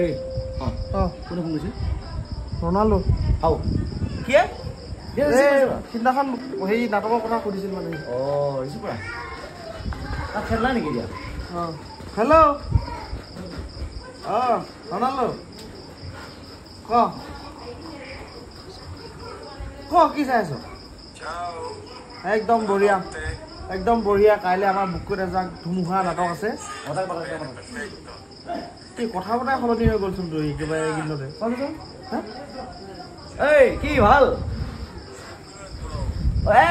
এই কোনে ফোন কৰিছে ৰনাল্ডো আও কি সিদিনাখন সেই নাটকৰ কথা সুধিছিল মানে ৰিচিভ কৰা তাত খেললা নেকি এতিয়া হেল্ল' ৰনাল্ডো ক কি চাই আছ একদম বঢ়িয়া একদম বঢ়িয়া কাইলৈ আমাৰ বুকুত এজাক ধুমুহা নাটক আছে কি কথা বতৰা সলনি হৈ গ'লচোন তই একেবাৰে এইকেইদিনতে এই কি ভাল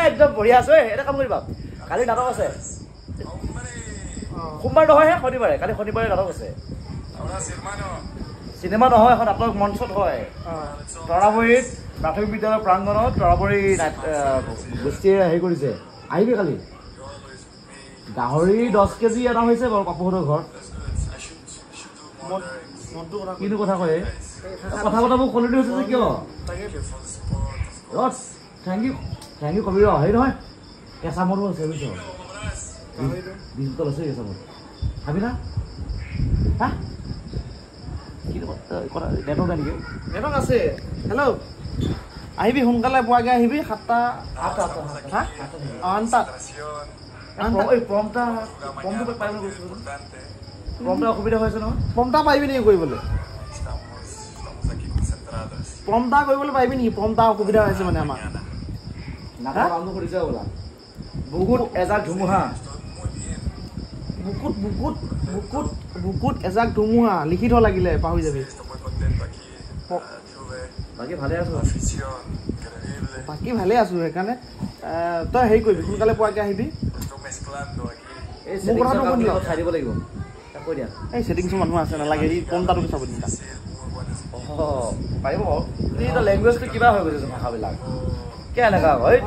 একদম বঢ়িয়া আছো এটা কাম কৰিবা কালি নাটক আছে সোমবাৰ নহয় শনিবাৰে কালি শনিবাৰে নাটক আছে চিনেমা নহয় এখন আপোনালোক মঞ্চত হয় তৰাবৰীত প্ৰাথমিক বিদ্যালয়ৰ প্ৰাংগণত তৰাবৰী গোষ্ঠীয়ে হেৰি কৰিছে আহিবি কালি গাহৰি 10 কেজি অনা হৈছে বাৰু পাপুহঁতৰ ঘৰত কিনো কথা কয় কথা বতৰাবোৰ সলনি হৈছে যে কিয় থেংক ইউ কবি ৰ হেৰি নহয় কেঁচা মদো আছে বুজিছ বিজুতল আছে কেঁচা মদ খাবি না হা নেটৱৰ্ক নেকি নেটৱৰ্ক আছে হেল্ল' আহিবি সোনকালে পোৱাকৈ আহিবি 7টা 8টাত অসুবিধা হৈছে নহয় প্ৰমটা পাৰিবি নেকি কৰিবলৈ প্ৰমটা কৰিবলৈ পাৰিবি নেকি প্ৰমটা অসুবিধা হৈছে মানে আমাৰ বহুত এজাক ধুমুহা বুকুত এজাক ধুমুহা লিখি থ লাগিলে পাহৰি যাবি বাকী ভালে আছো বাকী ভালে আছো সেইকাৰণে তই হেৰি কৰিবি সোনকালে পোৱাকৈ আহিবি মোৰ কথাটো শুনি চাই দিব লাগিব কৈ দিয়া এই ছেটিংছো মানুহ আছে নালাগে এই প্ৰমটাটোকে চাব দিম পাৰিব বাৰু লেংগুৱেজটো কিবা হৈ গৈছে ভাষাবিলাক কেনেকুৱা হয়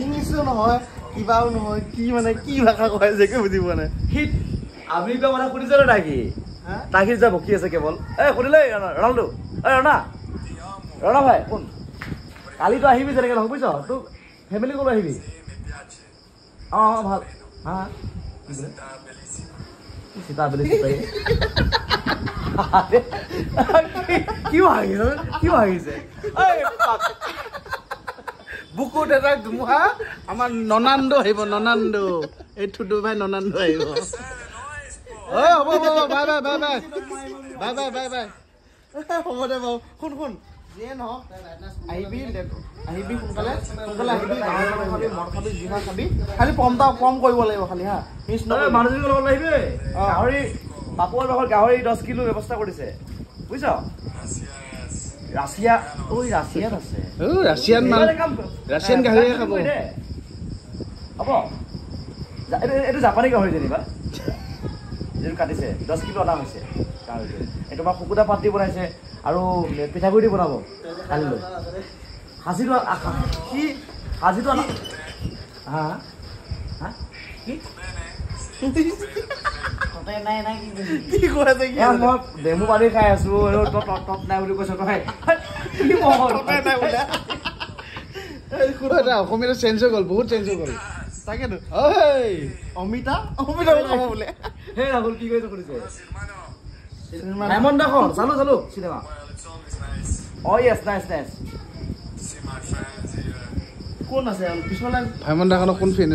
ইংলিছো নহয় কিবাও নহয় কি মানে কি ভাষা কয় যে একো বুজি পোৱা নাই হিত আমি কোৱা মানে শুনিছে নাই কি তাকি যা বকি আছে কেৱল শুনিলে ৰনাল্ডো ৰণা ভাই শুন কালিতো আহিবি যেনেকৈ নহয় বুজিছ তোক ফেমিলি ক'লৈ আহিবি ভাল হা সীতা বেলিচি পাৰি কি ভাগিছে বুকুত এজাক ধুমুহা আমাৰ ননান্দো আহিব ননান্দো এই থুডু ভাই ননান্দো আহিব হ'ব বাই হ'ব দে বাৰু শুন যিয়ে নহওক আহিবি সোনকালে আহিবি খাবি মদ খাবি জিভা খাবি খালি প্ৰমটা কম কৰিব লাগিব খালি হা মিছ নকৰিবি মানুহজনীৰ লগত আহিবি গাহৰি পাপুৰ লগত গাহৰি 10 কিলো ব্যৱস্থা কৰিছে বুজিছ ৰাছিয়াত আছে ৰাছিয়ান গাহৰি খাব হ'ব এইটো জাপানী গাহৰি যেনিবা যিটো কাটিছে 10 কিলো অনা হৈছে গাহৰিটো এইটো আমাৰ শুকুতা পাত দি বনাইছে আৰু পিঠাগুড়ি দি বনাব কালিলৈ সাজিটো হা কি ডেমু পানী খাই আছো টপ নাই বুলি কৈছ তই অসমীয়াটো চেঞ্জ হৈ গ'ল বহুত চেঞ্জ হৈ গ'ল তাকেতো অমিতা খাব বোলে সেই ৰাহুল কি কৰিছে সুধিছে ডায়মণ্ড দেখোন চালো চিনেমা য়েছ নাইচ কোন আছে পিছফালে ভাইমন দাখনৰ কোন ফেন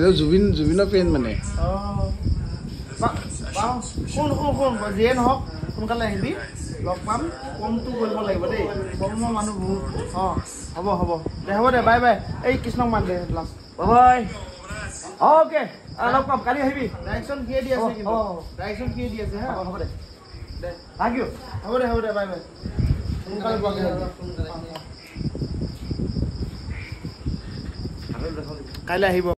জুবিনৰ ফেন মানে শুন যিয়ে নহওক সোনকালে আহিবি লগ পাম কমটো কৰিব লাগিব দেই কমৰ মানুহ বহুত হ'ব দে বাই এই কৃষ্ণক মান দে লাষ্ট বাই অ'কে লগ পাম কালি আহিবি ডাইৰেকশ্যন কিয়ে দি আছে হা হ'ব দে থেংক ইউ হ'ব দে বাই সোনকালে কাইলৈ আহিব